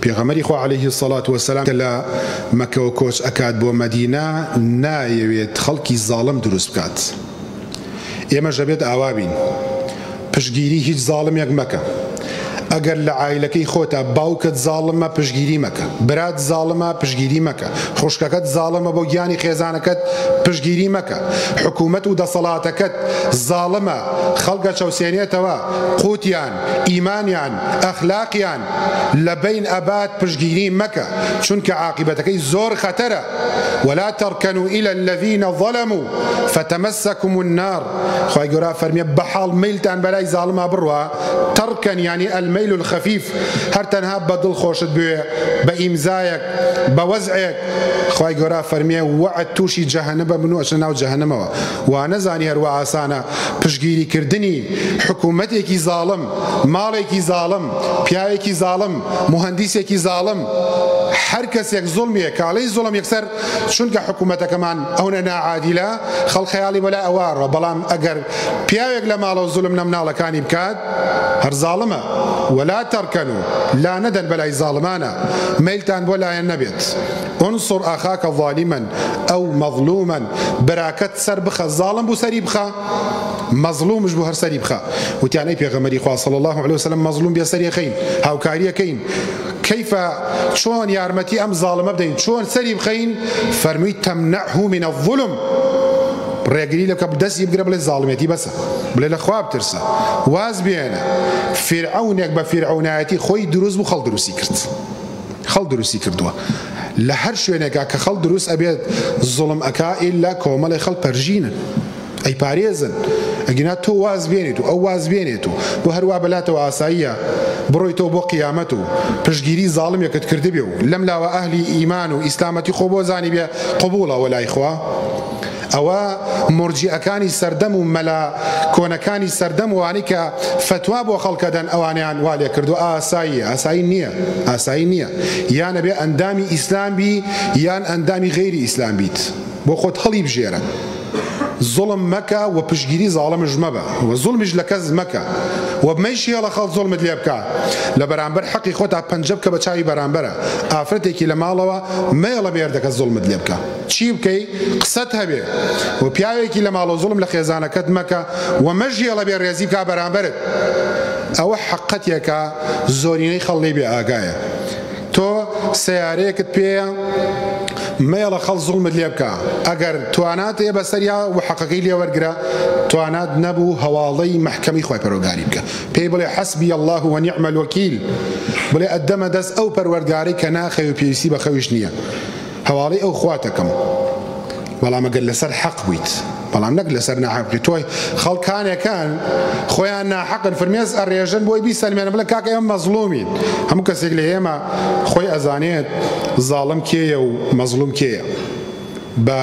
پێغەمبەری خوا عليه الصلاة والسلام لە مەکە کۆچ ئەکات بۆ مەدینە نایەوێت خەڵکی زاڵم دروست بکات. ئێمە ژەبێت ئاوا بین، پشگیری هیچ زاڵمێک مەکە. ئەگەر لە عایلەکەی خۆتە باوکت زاڵمە پشگیری مەکە، برات زاڵمە پشگیری مەکە، خوشکەکەت زاڵمە بۆ گیانی خێزانەکەت پشگیری مەکە، حکوومەت و دەسەڵاتەکەت زاڵمە خەڵکە چەوسێنێتەوە قوتیان ئیمانیان ئەخلاقیان لە بین ئەبات پشگیری مەکە، چونکە عاقبەتەکەی زۆر خەتەرە. ولا تركنوا إلى الذين ظلموا فتمسكم النار. خی گەورە فەرمیێ بەحاڵ میلتان بەلای زاڵما بڕوە. تركن يعني الميل الخفيف، هەر تەنها بەدڵ خۆشت بوێ بە ئیمزایەک بە وەزعێک. خی گەورە فەرمیێ وعد تووشی جەهەنەم بن و ئەچنە ناو جەهەنەمەوە. وا نەزانی هەروە ئاسانە پشگیریکردنی حکوومەتێکی زاڵم، ماڵێکی زاڵم، پیاوێکی زاڵم، مهندیسێکی زاڵم، هەر کەسێک زوڵمیە کاڵەی زوڵم یەکسەر چونکە حکوومەتەکەمان ئەوە ناعادیلە خەڵک خەیاڵی بەلای ئەوارڕە. بەڵام ئەگەر پیاوێک لە ماڵە زوڵم نە مناڵەکانی بکات هەر زاڵمە. ولا تركنوا لا ندن بەلای زاڵمانە، میلتان بۆ لایەن نەبێت. انصر أخاك ظالما أو مظلوما، براكت سر بخە زاڵم بوو سەری بخە، مەظلومش بوو هەر سەری بخە. وتیانەی پێغەمبەری خوا صلی الله عليه وسلم مەظلوم بێ سەریەکەین، هاوکاریەکەین. كيف شلون يارمتي أم ظالم بدين شلون سري بخين فرمي تمنعه من الظلم. ڕێگری لە کە دەستی بگرە بڵێ زاڵمێتی بەسە، بڵێ لە خوا بترسە، واز بێنە. فیرعەونێک بە فیرعەونایەتی خۆی دروست بوو، خەڵ دروستی کرد، خەڵ دروستی کردووە. لە هەر شوێنێکا کە خەڵ دروست ئەبێت زوڵم ئەکا ئیلا کۆمەڵی خەڵ پەرژینن ئەی پارێزن. ئەگینا تۆ واز بێنێت و ئەو واز بێنێت و بۆ هەروە بەلاتەوە ئاساییە بڕۆیتەوە بۆ قیامەت و پشگیری زاڵمێکت کردبێ و لەم لاوە ئەهلی ئیمان و ئیسلامەتی خۆ بۆ زانی بێ قبوڵەوە لای خوا. ئەوە مرجئەکانی سەردەم و مەلا کۆنەکانی سەردەم وانی کە فتوا بۆ خەڵکەدەن ئەوانیان والێ کردو. ئاساییە، ئاسایی نییە، ئاسایی نییە. یان ئەبێ ئەندامی ئیسلام بی یان ئەندامی غەیری ئیسلام بیت، بۆ خۆت هەڵی بژێرە. زوڵم مەکە و پشگیری زاڵمش مەبە و زوڵمیش لە کەس مەکە و بمەیشی هەڵە خەڵ زوڵمت لێ بکە لە بەرامبەر حەقی خۆتا پەنجە بکە بە چاوی بەرامبەرە. ئافرەتێکی لە ماڵەوە مەیڵە بێردەکە زوڵمت لێ بکە، چی بکەی قسەت هەبێ و پیاوێکی لە ماڵە زوڵم لە خێزانەکەت مەکە و مەژی هەڵە بێ ڕێزی بکە بەرامبەرت. ئەوە حەقەتێکە زۆرینەی خەڵ لێ بێ ئاگایە. تۆ سیارەیەکت پێیە مەیڵە خەڵ زوڵمت لێ بکە، ئەگەر توانات ێ بەسەریا و حەقەکەی لێ وەرگرە، توانات نەبوو هەواڵەی مەحکەمەی خۆی پەروەردگاری بکە، پێی بڵێ حەسبی الله و نیعم الوەکیل، بڵێ ئەدەمە دەست ئەو پەروەردگاری کە ناخەوی و پێویستی بە خەویش نییە، هەواڵەی ئەو خواتەکەم. بەڵام ئەگەر لەسەر حەق بوویت، بەڵام نەک لەسەر ناحەق بکەیت. تۆی خەڵکانێکان خۆیان ناحەقن فەرمێز ئەڕێژن بۆی بیسەلمێنە بڵێن کاکە ئێمە مەزلومین. هەموو کەسێک لە ئێمە خۆی ئەزانێت زاڵم کێیە و مەزلوم کێیە. بە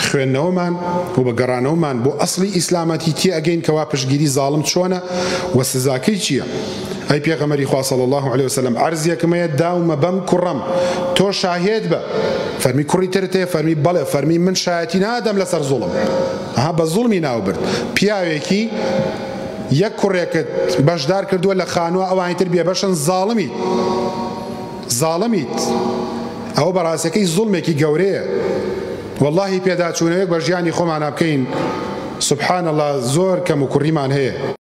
خوێندنەوەمان و بە گەڕانەوەمان بۆ ئەسڵی ئیسلامەتی تێ ئەگەین کەوا پشگیری زاڵم چۆنە و سزاکەی چییە. ئەی پێغەمبەری خوا صلی الله عليه وسلم عەرزێکمەیە داومە بەم کوڕەم تۆ شاهێد بە. فەرمی کوڕی ترت هەیە؟ فەرمی بەڵێ. فەرمی من شایەتی نادەم لەسەر زوڵم. ئەها بە زوڵمی ناوبرد. پیاوێکی یەک کوڕێکت بەشدار کردووە لە خانووە ئەوانی تر بێبەشن، زاڵمیت، زاڵمیت. ئەوە بەڕاستیەکەی زوڵمێکی گەورەیە. واللهی پێداچوونەوەیەک بە ژیانی خۆمان بکەین سبحان الله زۆر کەم و کوڕیمان هەیە.